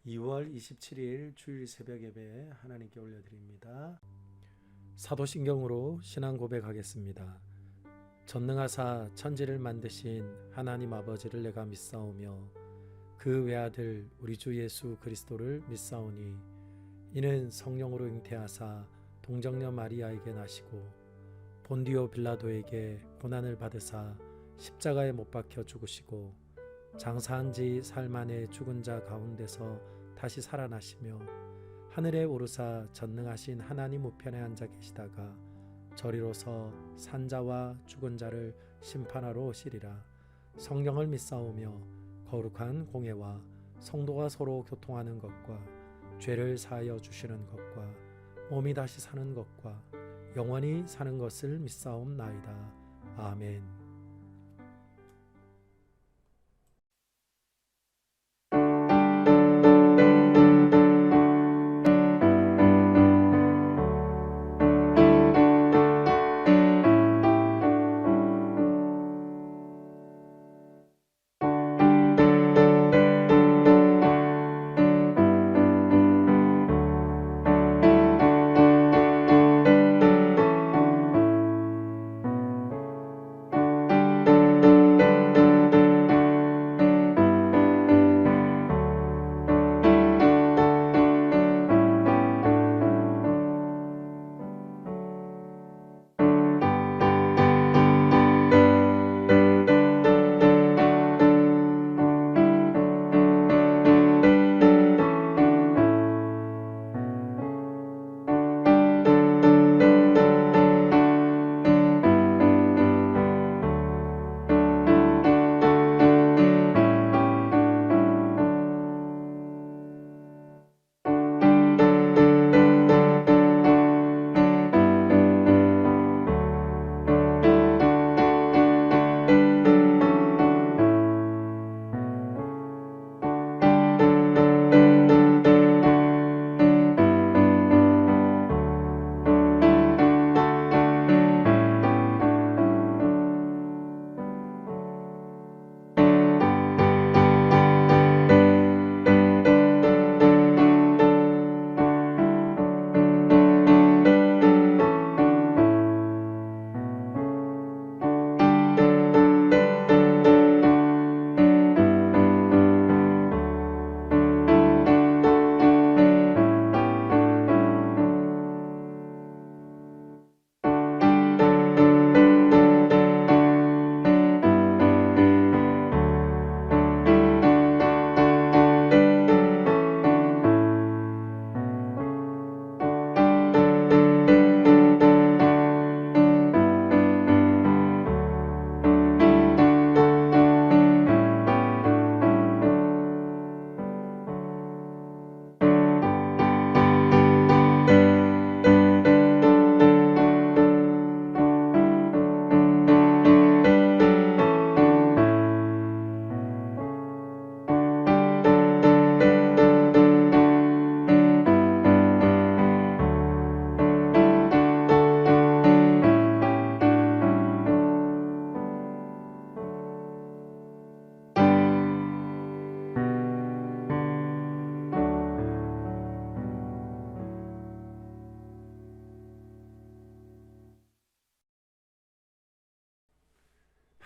2월 27일 주일 새벽 예배 하나님께 올려드립니다. 사도신경으로 신앙 고백하겠습니다. 전능하사 천지를 만드신 하나님 아버지를 내가 믿사오며 그 외아들 우리 주 예수 그리스도를 믿사오니 이는 성령으로 잉태하사 동정녀 마리아에게 나시고 본디오 빌라도에게 고난을 받으사 십자가에 못 박혀 죽으시고 장사한 지 사흘 만에 죽은 자 가운데서 다시 살아나시며 하늘에 오르사 전능하신 하나님 우편에 앉아 계시다가 저리로서 산자와 죽은 자를 심판하러 오시리라. 성령을 믿사오며 거룩한 공예와 성도가 서로 교통하는 것과 죄를 사하여 주시는 것과 몸이 다시 사는 것과 영원히 사는 것을 믿사옵나이다. 아멘.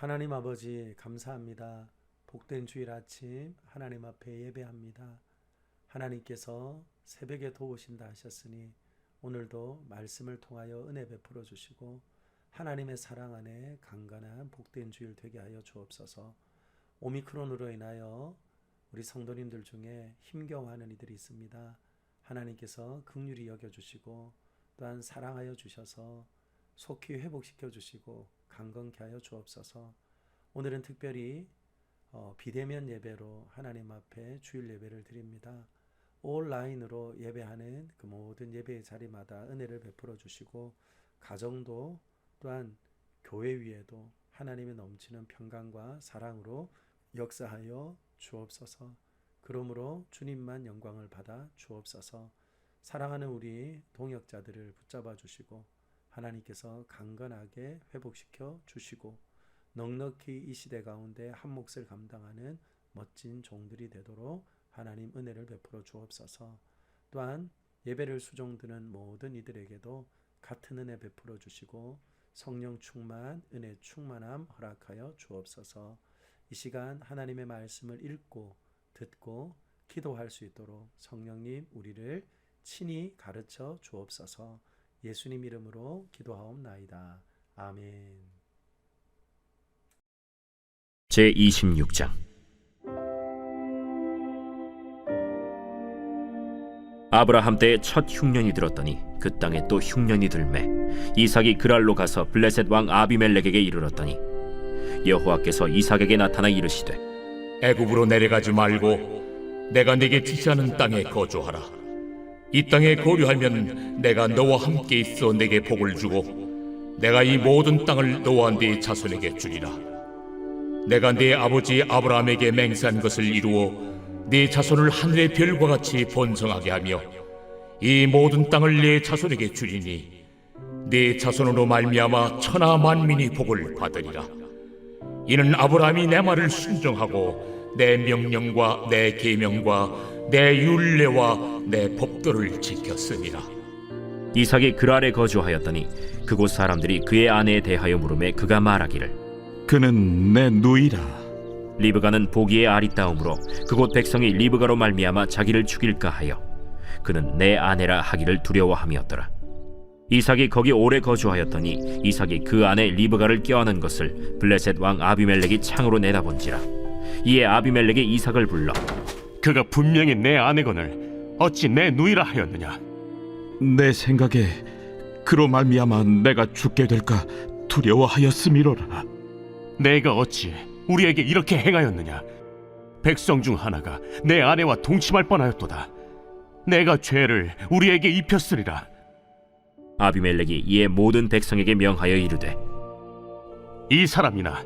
하나님 아버지 감사합니다. 복된 주일 아침 하나님 앞에 예배합니다. 하나님께서 새벽에 도우신다 하셨으니 오늘도 말씀을 통하여 은혜 베풀어 주시고 하나님의 사랑 안에 강건한 복된 주일 되게 하여 주옵소서. 오미크론으로 인하여 우리 성도님들 중에 힘겨워하는 이들이 있습니다. 하나님께서 긍휼히 여겨주시고 또한 사랑하여 주셔서 속히 회복시켜 주시고 강건케 하여 주옵소서. 오늘은 특별히 비대면 예배로 하나님 앞에 주일 예배를 드립니다. 온라인으로 예배하는 그 모든 예배의 자리마다 은혜를 베풀어 주시고 가정도 또한 교회 위에도 하나님의 넘치는 평강과 사랑으로 역사하여 주옵소서. 그러므로 주님만 영광을 받아 주옵소서. 사랑하는 우리 동역자들을 붙잡아 주시고 하나님께서 강건하게 회복시켜 주시고 넉넉히 이 시대 가운데 한 몫을 감당하는 멋진 종들이 되도록 하나님 은혜를 베풀어 주옵소서. 또한 예배를 수종드는 모든 이들에게도 같은 은혜 베풀어 주시고 성령 충만, 은혜 충만함 허락하여 주옵소서. 이 시간 하나님의 말씀을 읽고 듣고 기도할 수 있도록 성령님 우리를 친히 가르쳐 주옵소서. 예수님 이름으로 기도하옵나이다. 아멘. 제26장. 아브라함 때에 첫 흉년이 들었더니 그 땅에 또 흉년이 들매 이삭이 그랄로 가서 블레셋 왕 아비멜렉에게 이르렀더니 여호와께서 이삭에게 나타나 이르시되 애굽으로 내려가지 말고 내가 네게 지시하는 땅에 거주하라. 이 땅에 거류하면 내가 너와 함께 있어 네게 복을 주고 내가 이 모든 땅을 너와 네 자손에게 주리라. 내가 네 아버지 아브라함에게 맹세한 것을 이루어 네 자손을 하늘의 별과 같이 번성하게 하며 이 모든 땅을 네 자손에게 주리니 네 자손으로 말미암아 천하 만민이 복을 받으리라. 이는 아브라함이 내 말을 순종하고 내 명령과 내 계명과 내 율례와 내 법도를 지켰으니라. 이삭이 그랄에 거주하였더니 그곳 사람들이 그의 아내에 대하여 물으매 그가 말하기를 그는 내 누이라. 리브가는 보기에 아리따움으로 그곳 백성이 리브가로 말미암아 자기를 죽일까 하여 그는 내 아내라 하기를 두려워함이었더라. 이삭이 거기 오래 거주하였더니 이삭이 그 아내 리브가를 껴안은 것을 블레셋 왕 아비멜렉이 창으로 내다본지라. 이에 아비멜렉이 이삭을 불러 그가 분명히 내 아내거늘 어찌 내 누이라 하였느냐? 내 생각에 그로 말미암아 내가 죽게 될까 두려워하였음이로라. 내가 어찌 우리에게 이렇게 행하였느냐? 백성 중 하나가 내 아내와 동침할 뻔하였도다. 내가 죄를 우리에게 입혔으리라. 아비멜렉이 이에 모든 백성에게 명하여 이르되 이 사람이나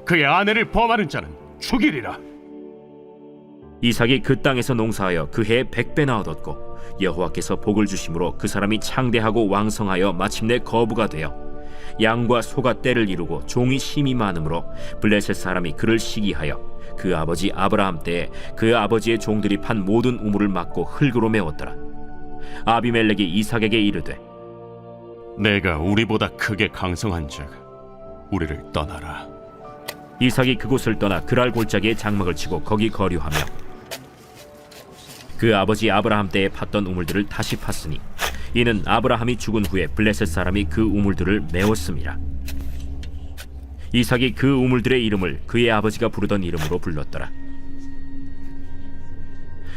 그의 아내를 범하는 자는 죽이리라. 이삭이 그 땅에서 농사하여 그 해에 100배나 얻었고 여호와께서 복을 주심으로 그 사람이 창대하고 왕성하여 마침내 거부가 되어 양과 소가 떼를 이루고 종이 심이 많으므로 블레셋 사람이 그를 시기하여 그 아버지 아브라함 때에 그 아버지의 종들이 판 모든 우물을 막고 흙으로 메웠더라. 아비멜렉이 이삭에게 이르되 내가 우리보다 크게 강성한즉 우리를 떠나라. 이삭이 그곳을 떠나 그랄 골짜기에 장막을 치고 거기 거류하며 그 아버지 아브라함 때에 팠던 우물들을 다시 팠으니 이는 아브라함이 죽은 후에 블레셋 사람이 그 우물들을 메웠음이라. 이삭이 그 우물들의 이름을 그의 아버지가 부르던 이름으로 불렀더라.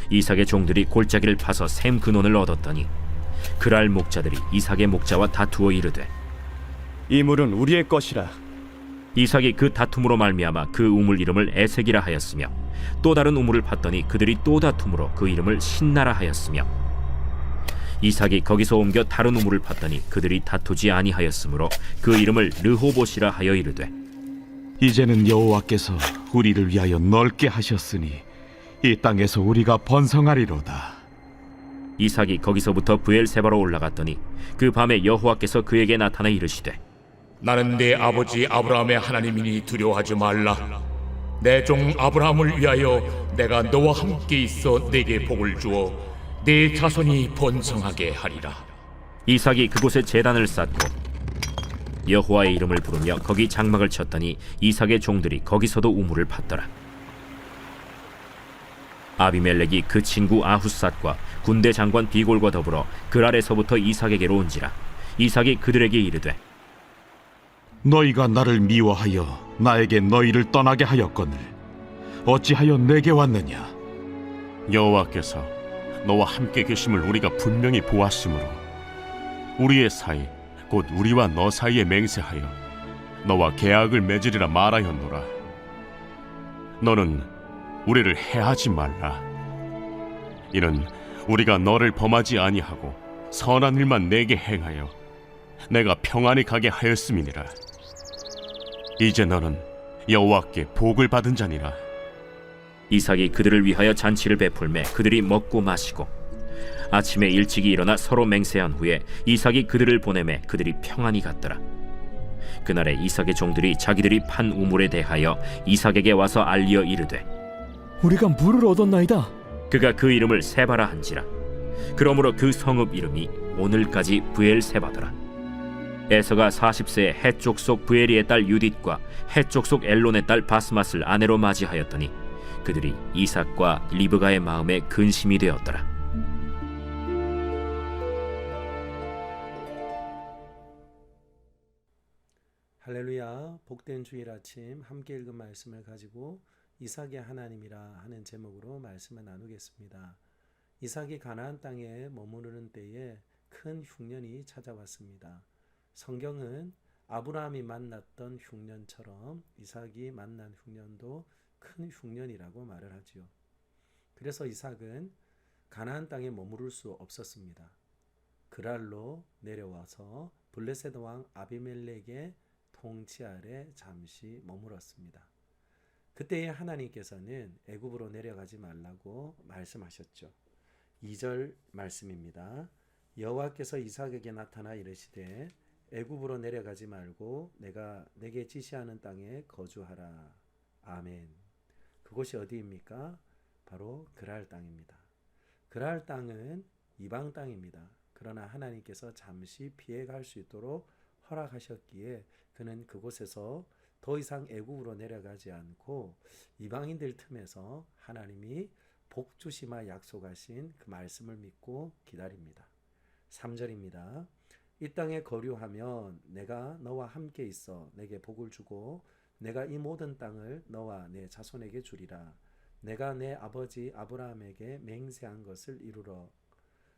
이삭의 종들이 골짜기를 파서 샘 근원을 얻었더니 그랄 목자들이 이삭의 목자와 다투어 이르되 이 물은 우리의 것이라. 이삭이 그 다툼으로 말미암아 그 우물 이름을 에색이라 하였으며 또 다른 우물을 팠더니 그들이 또 다툼으로 그 이름을 신나라 하였으며 이삭이 거기서 옮겨 다른 우물을 팠더니 그들이 다투지 아니하였으므로 그 이름을 르호봇이라 하여 이르되 이제는 여호와께서 우리를 위하여 넓게 하셨으니 이 땅에서 우리가 번성하리로다. 이삭이 거기서부터 브엘세바로 올라갔더니 그 밤에 여호와께서 그에게 나타나 이르시되 나는 네 아버지 아브라함의 하나님이니 두려워하지 말라. 내 종 아브라함을 위하여 내가 너와 함께 있어 네게 복을 주어 네 자손이 번성하게 하리라. 이삭이 그곳에 제단을 쌓고 여호와의 이름을 부르며 거기 장막을 쳤더니 이삭의 종들이 거기서도 우물을 팠더라. 아비멜렉이 그 친구 아훗삿과 군대 장관 비골과 더불어 그랄에서부터 이삭에게로 온지라. 이삭이 그들에게 이르되 너희가 나를 미워하여 나에게 너희를 떠나게 하였거늘 어찌하여 내게 왔느냐? 여호와께서 너와 함께 계심을 우리가 분명히 보았으므로 우리의 사이 곧 우리와 너 사이에 맹세하여 너와 계약을 맺으리라 말하였노라. 너는 우리를 해하지 말라. 이는 우리가 너를 범하지 아니하고 선한 일만 내게 행하여 내가 평안히 가게 하였음이니라. 이제 너는 여호와께 복을 받은 자니라. 이삭이 그들을 위하여 잔치를 베풀매 그들이 먹고 마시고 아침에 일찍이 일어나 서로 맹세한 후에 이삭이 그들을 보내매 그들이 평안히 갔더라. 그날에 이삭의 종들이 자기들이 판 우물에 대하여 이삭에게 와서 알리어 이르되 우리가 물을 얻었나이다. 그가 그 이름을 세바라 한지라. 그러므로 그 성읍 이름이 오늘까지 브엘세바더라. 에서가 40세에 해쪽 속 브에리의 딸 유딧과 해쪽 속 엘론의 딸 바스맛을 아내로 맞이하였더니 그들이 이삭과 리브가의 마음에 근심이 되었더라. 할렐루야. 복된 주일 아침 함께 읽은 말씀을 가지고 이삭의 하나님이라 하는 제목으로 말씀을 나누겠습니다. 이삭이 가나안 땅에 머무르는 때에 큰 흉년이 찾아왔습니다. 성경은 아브라함이 만났던 흉년처럼 이삭이 만난 흉년도 큰 흉년이라고 말을 하지요. 그래서 이삭은 가나안 땅에 머무를 수 없었습니다. 그랄로 내려와서 블레셋 왕 아비멜렉의 통치 아래 잠시 머물었습니다. 그때에 하나님께서는 애굽으로 내려가지 말라고 말씀하셨죠. 2절 말씀입니다. 여호와께서 이삭에게 나타나 이르시되 애굽으로 내려가지 말고 내가 내게 지시하는 땅에 거주하라. 아멘. 그곳이 어디입니까? 바로 그랄 땅입니다. 그랄 땅은 이방 땅입니다. 그러나 하나님께서 잠시 피해갈 수 있도록 허락하셨기에 그는 그곳에서 더 이상 애굽으로 내려가지 않고 이방인들 틈에서 하나님이 복 주시마 약속하신 그 말씀을 믿고 기다립니다. 3절입니다. 이 땅에 거류하면 내가 너와 함께 있어 내게 복을 주고 내가 이 모든 땅을 너와 내 자손에게 주리라. 내가 내 아버지 아브라함에게 맹세한 것을 이루러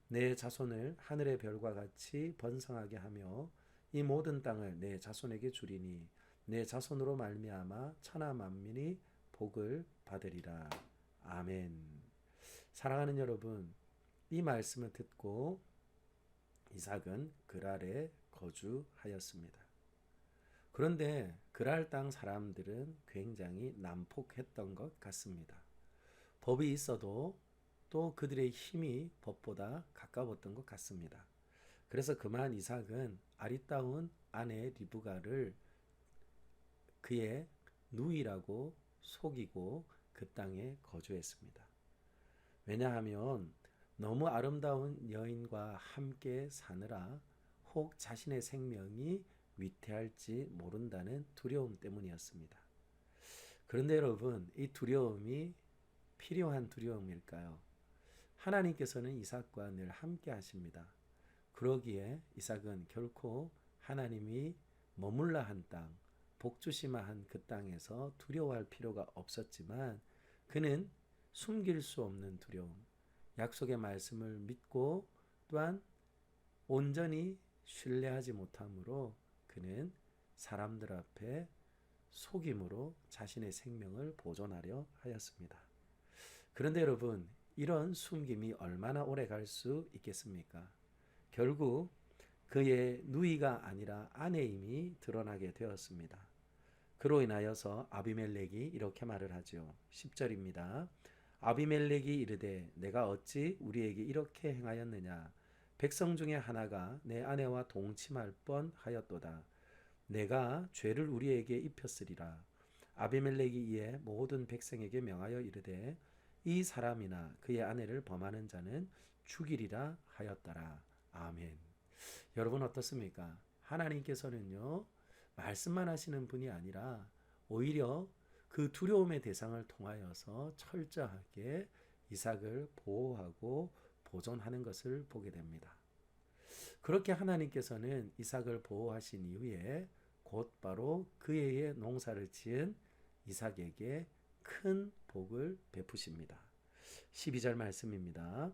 내 자손을 하늘의 별과 같이 번성하게 하며 이 모든 땅을 내 자손에게 주리니 내 자손으로 말미암아 천하 만민이 복을 받으리라. 아멘. 사랑하는 여러분, 이 말씀을 듣고 이삭은 그랄에 거주하였습니다. 그런데 그랄 땅 사람들은 굉장히 난폭했던 것 같습니다. 법이 있어도 또 그들의 힘이 법보다 가까웠던 것 같습니다. 그래서 그만 이삭은 아리따운 아내 리브가를 그의 누이라고 속이고 그 땅에 거주했습니다. 왜냐하면 너무 아름다운 여인과 함께 사느라 혹 자신의 생명이 위태할지 모른다는 두려움 때문이었습니다. 그런데 여러분, 이 두려움이 필요한 두려움일까요? 하나님께서는 이삭과 늘 함께 하십니다. 그러기에 이삭은 결코 하나님이 머물라 한 땅, 복주시마 한 그 땅에서 두려워할 필요가 없었지만 그는 숨길 수 없는 두려움, 약속의 말씀을 믿고 또한 온전히 신뢰하지 못함으로 그는 사람들 앞에 속임으로 자신의 생명을 보존하려 하였습니다. 그런데 여러분, 이런 숨김이 얼마나 오래 갈 수 있겠습니까? 결국 그의 누이가 아니라 아내임이 드러나게 되었습니다. 그로 인하여서 아비멜렉이 이렇게 말을 하죠. 10절입니다. 아비멜렉이 이르되 내가 어찌 우리에게 이렇게 행하였느냐? 백성 중에 하나가 내 아내와 동침할 뻔하였도다. 내가 죄를 우리에게 입혔으리라. 아비멜렉이 이에 모든 백성에게 명하여 이르되 이 사람이나 그의 아내를 범하는 자는 죽이리라 하였더라. 아멘. 여러분 어떻습니까? 하나님께서는요, 말씀만 하시는 분이 아니라 오히려 그 두려움의 대상을 통하여서 철저하게 이삭을 보호하고 보존하는 것을 보게 됩니다. 그렇게 하나님께서는 이삭을 보호하신 이후에 곧바로 그의 농사를 지은 이삭에게 큰 복을 베푸십니다. 12절 말씀입니다.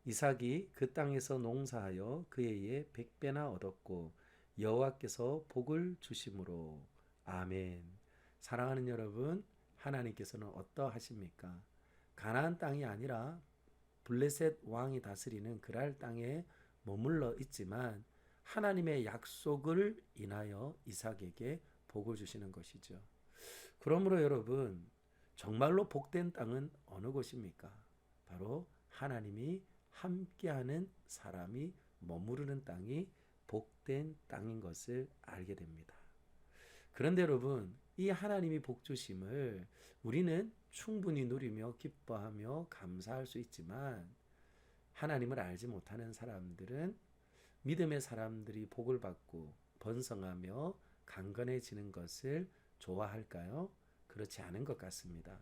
이삭이 그 땅에서 농사하여 그의 100배나 얻었고 여호와께서 복을 주심으로. 아멘. 사랑하는 여러분, 하나님께서는 어떠하십니까? 가나안 땅이 아니라 블레셋 왕이 다스리는 그랄 땅에 머물러 있지만 하나님의 약속을 인하여 이삭에게 복을 주시는 것이죠. 그러므로 여러분, 정말로 복된 땅은 어느 곳입니까? 바로 하나님이 함께하는 사람이 머무르는 땅이 복된 땅인 것을 알게 됩니다. 그런데 여러분, 이 하나님이 복 주심을 우리는 충분히 누리며 기뻐하며 감사할 수 있지만 하나님을 알지 못하는 사람들은 믿음의 사람들이 복을 받고 번성하며 강건해지는 것을 좋아할까요? 그렇지 않은 것 같습니다.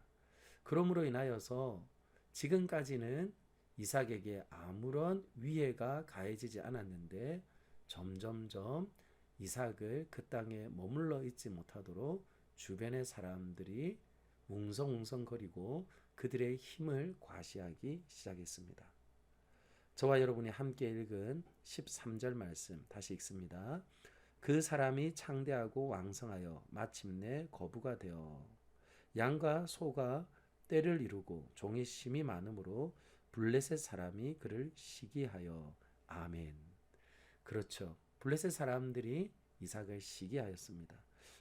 그러므로 인하여서 지금까지는 이삭에게 아무런 위해가 가해지지 않았는데 점점점 이삭을 그 땅에 머물러 있지 못하도록 주변의 사람들이 웅성웅성거리고 그들의 힘을 과시하기 시작했습니다. 저와 여러분이 함께 읽은 13절 말씀 다시 읽습니다. 그 사람이 창대하고 왕성하여 마침내 거부가 되어 양과 소가 떼를 이루고 종이 심이 많으므로 블레셋 사람이 그를 시기하여. 아멘. 그렇죠. 블레셋 사람들이 이삭을 시기하였습니다.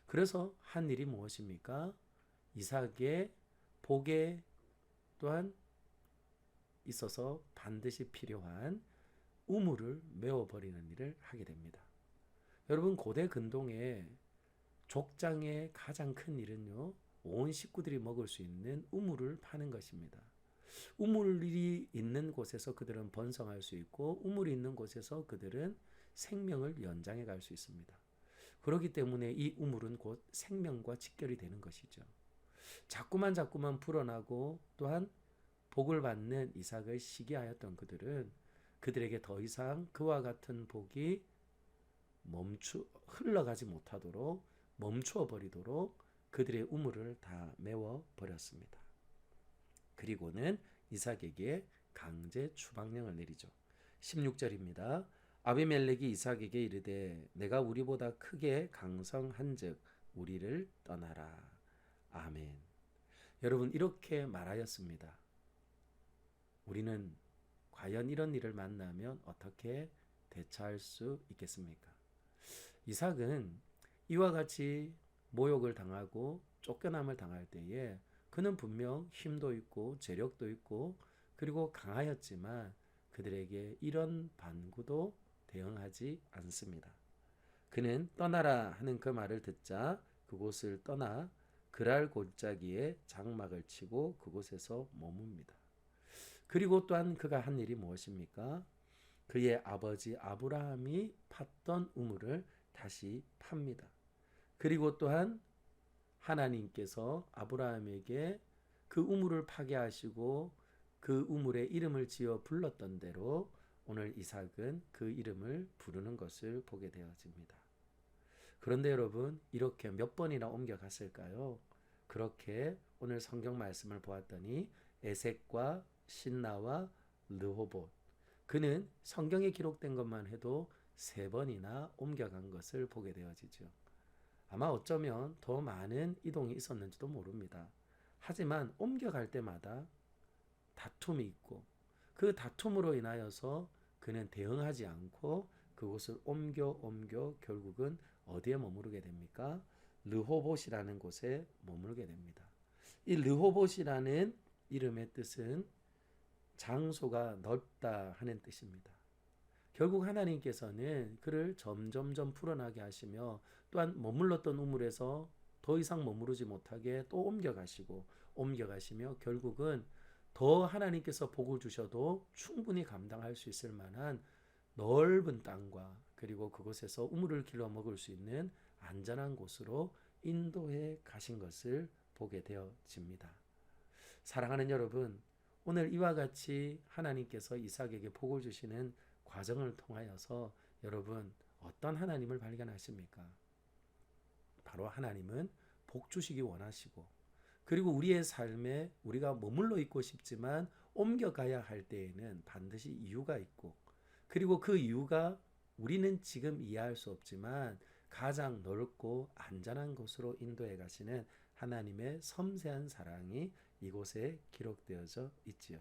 그래서 한 일이 무엇입니까? 이삭의 복에 또한 있어서 반드시 필요한 우물을 메워버리는 일을 하게 됩니다. 여러분, 고대 근동의 족장의 가장 큰 일은요, 온 식구들이 먹을 수 있는 우물을 파는 것입니다. 우물이 있는 곳에서 그들은 번성할 수 있고 우물이 있는 곳에서 그들은 생명을 연장해 갈 수 있습니다. 그렇기 때문에 이 우물은 곧 생명과 직결이 되는 것이죠. 자꾸만 불어나고 또한 복을 받는 이삭을 시기하였던 그들은 그들에게 더 이상 그와 같은 복이 흘러가지 못하도록 멈추어 버리도록 그들의 우물을 다 메워 버렸습니다. 그리고는 이삭에게 강제 추방령을 내리죠. 16절입니다. 아비멜렉이 이삭에게 이르되 내가 우리보다 크게 강성한즉 우리를 떠나라. 아멘. 여러분, 이렇게 말하였습니다. 우리는 과연 이런 일을 만나면 어떻게 대처할 수 있겠습니까? 이삭은 이와 같이 모욕을 당하고 쫓겨남을 당할 때에 그는 분명 힘도 있고 재력도 있고 그리고 강하였지만 그들에게 이런 반구도 대응하지 않습니다. 그는 떠나라 하는 그 말을 듣자 그곳을 떠나 그랄 골짜기에 장막을 치고 그곳에서 머뭅니다. 그리고 또한 그가 한 일이 무엇입니까? 그의 아버지 아브라함이 팠던 우물을 다시 팝니다. 그리고 또한 하나님께서 아브라함에게 그 우물을 파게 하시고 그 우물에 이름을 지어 불렀던 대로 오늘 이삭은 그 이름을 부르는 것을 보게 되어집니다. 그런데 여러분, 이렇게 몇 번이나 옮겨갔을까요? 그렇게 오늘 성경 말씀을 보았더니 에색과 신나와 르호봇, 그는 성경에 기록된 것만 해도 3번이나 옮겨간 것을 보게 되어지죠. 아마 어쩌면 더 많은 이동이 있었는지도 모릅니다. 하지만 옮겨갈 때마다 다툼이 있고 그 다툼으로 인하여서 그는 대응하지 않고 그곳을 옮겨 결국은 어디에 머무르게 됩니까? 르호봇이라는 곳에 머무르게 됩니다. 이 르호봇이라는 이름의 뜻은 장소가 넓다 하는 뜻입니다. 결국 하나님께서는 그를 점점점 풀어나게 하시며 또한 머물렀던 우물에서 더 이상 머무르지 못하게 또 옮겨가시며 결국은 더 하나님께서 복을 주셔도 충분히 감당할 수 있을 만한 넓은 땅과 그리고 그곳에서 우물을 길러 먹을 수 있는 안전한 곳으로 인도해 가신 것을 보게 되어집니다. 사랑하는 여러분, 오늘 이와 같이 하나님께서 이삭에게 복을 주시는 과정을 통하여서 여러분 어떤 하나님을 발견하십니까? 바로 하나님은 복 주시기 원하시고 그리고 우리의 삶에 우리가 머물러 있고 싶지만 옮겨가야 할 때에는 반드시 이유가 있고 그리고 그 이유가 우리는 지금 이해할 수 없지만 가장 넓고 안전한 곳으로 인도해 가시는 하나님의 섬세한 사랑이 이곳에 기록되어져 있지요.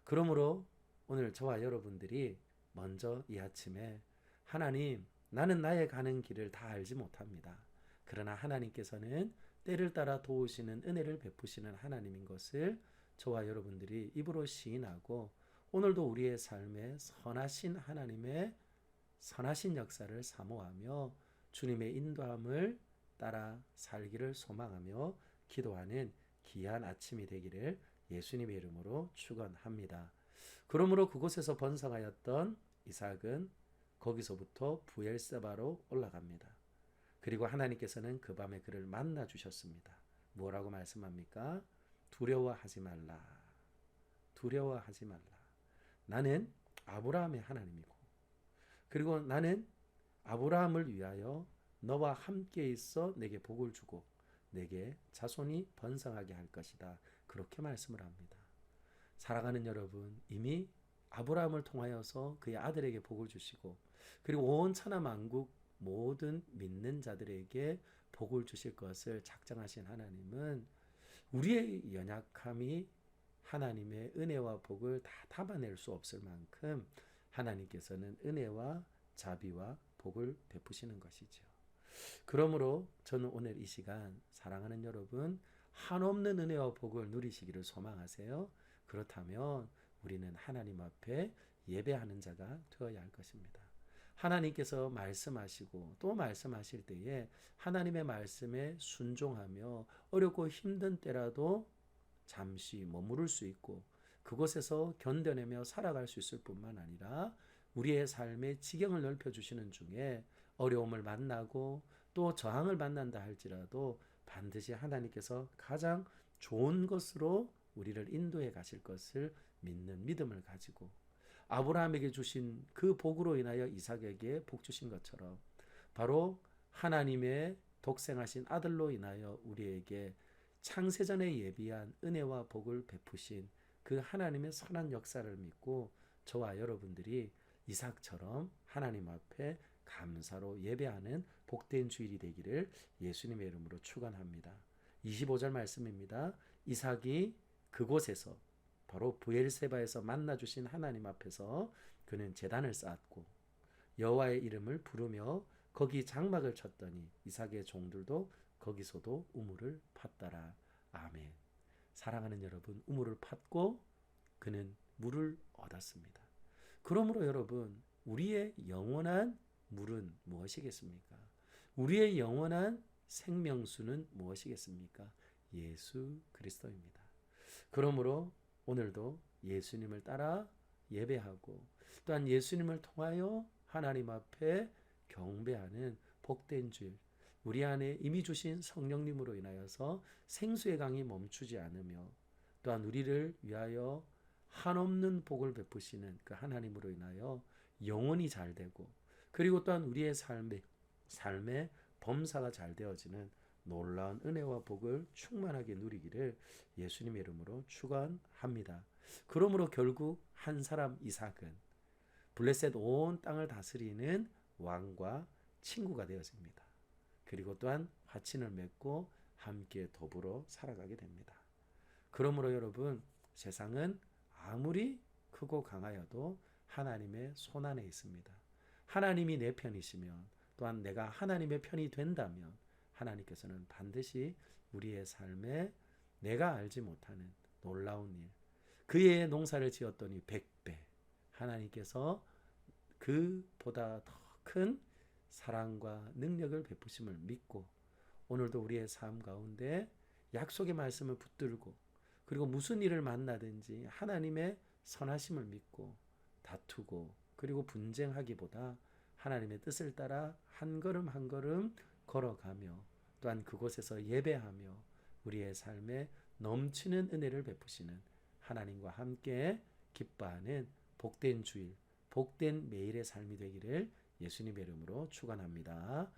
그러므로 오늘 저와 여러분들이 먼저 이 아침에 하나님, 나는 나의 가는 길을 다 알지 못합니다. 그러나 하나님께서는 때를 따라 도우시는 은혜를 베푸시는 하나님인 것을 저와 여러분들이 입으로 시인하고 오늘도 우리의 삶에 선하신 하나님의 선하신 역사를 사모하며 주님의 인도함을 따라 살기를 소망하며 기도하는 귀한 아침이 되기를 예수님의 이름으로 축원합니다. 그러므로 그곳에서 번성하였던 이삭은 거기서부터 부엘세바로 올라갑니다. 그리고 하나님께서는 그 밤에 그를 만나 주셨습니다. 뭐라고 말씀합니까? 두려워하지 말라. 두려워하지 말라. 나는 아브라함의 하나님이고, 그리고 나는 아브라함을 위하여 너와 함께 있어 내게 복을 주고 내게 자손이 번성하게 할 것이다. 그렇게 말씀을 합니다. 사랑하는 여러분, 이미 아브라함을 통하여서 그의 아들에게 복을 주시고, 그리고 온 천하 만국 모든 믿는 자들에게 복을 주실 것을 작정하신 하나님은 우리의 연약함이 하나님의 은혜와 복을 다 담아낼 수 없을 만큼 하나님께서는 은혜와 자비와 복을 베푸시는 것이죠. 그러므로 저는 오늘 이 시간 사랑하는 여러분, 한없는 은혜와 복을 누리시기를 소망하세요. 그렇다면 우리는 하나님 앞에 예배하는 자가 되어야 할 것입니다. 하나님께서 말씀하시고 또 말씀하실 때에 하나님의 말씀에 순종하며 어렵고 힘든 때라도 잠시 머무를 수 있고 그곳에서 견뎌내며 살아갈 수 있을 뿐만 아니라 우리의 삶의 지경을 넓혀주시는 중에 어려움을 만나고 또 저항을 만난다 할지라도 반드시 하나님께서 가장 좋은 것으로 우리를 인도해 가실 것을 믿는 믿음을 가지고 아브라함에게 주신 그 복으로 인하여 이삭에게 복 주신 것처럼 바로 하나님의 독생하신 아들로 인하여 우리에게 창세전에 예비한 은혜와 복을 베푸신 그 하나님의 선한 역사를 믿고 저와 여러분들이 이삭처럼 하나님 앞에 감사로 예배하는 복된 주일이 되기를 예수님의 이름으로 축원합니다. 25절 말씀입니다. 이삭이 그곳에서 바로 부엘세바에서 만나 주신 하나님 앞에서 그는 제단을 쌓았고 여호와의 이름을 부르며 거기 장막을 쳤더니 이삭의 종들도 거기서도 우물을 팠더라. 아멘. 사랑하는 여러분, 우물을 팠고 그는 물을 얻었습니다. 그러므로 여러분, 우리의 영원한 물은 무엇이겠습니까? 우리의 영원한 생명수는 무엇이겠습니까? 예수 그리스도입니다. 그러므로 오늘도 예수님을 따라 예배하고 또한 예수님을 통하여 하나님 앞에 경배하는 복된 주일, 우리 안에 이미 주신 성령님으로 인하여서 생수의 강이 멈추지 않으며 또한 우리를 위하여 한없는 복을 베푸시는 그 하나님으로 인하여 영혼이 잘 되고 그리고 또한 우리의 삶의 범사가 잘 되어지는 놀라운 은혜와 복을 충만하게 누리기를 예수님의 이름으로 축원합니다. 그러므로 결국 한 사람 이삭은 블레셋 온 땅을 다스리는 왕과 친구가 되어집니다. 그리고 또한 화친을 맺고 함께 더불어 살아가게 됩니다. 그러므로 여러분, 세상은 아무리 크고 강하여도 하나님의 손안에 있습니다. 하나님이 내 편이시면 또한 내가 하나님의 편이 된다면 하나님께서는 반드시 우리의 삶에 내가 알지 못하는 놀라운 일, 그의 농사를 지었더니 100배, 하나님께서 그보다 더 큰 사랑과 능력을 베푸심을 믿고 오늘도 우리의 삶 가운데 약속의 말씀을 붙들고 그리고 무슨 일을 만나든지 하나님의 선하심을 믿고 다투고 그리고 분쟁하기보다 하나님의 뜻을 따라 한 걸음 한 걸음 걸어가며 또한 그곳에서 예배하며 우리의 삶에 넘치는 은혜를 베푸시는 하나님과 함께 기뻐하는 복된 주일, 복된 매일의 삶이 되기를 예수님의 이름으로 축원합니다.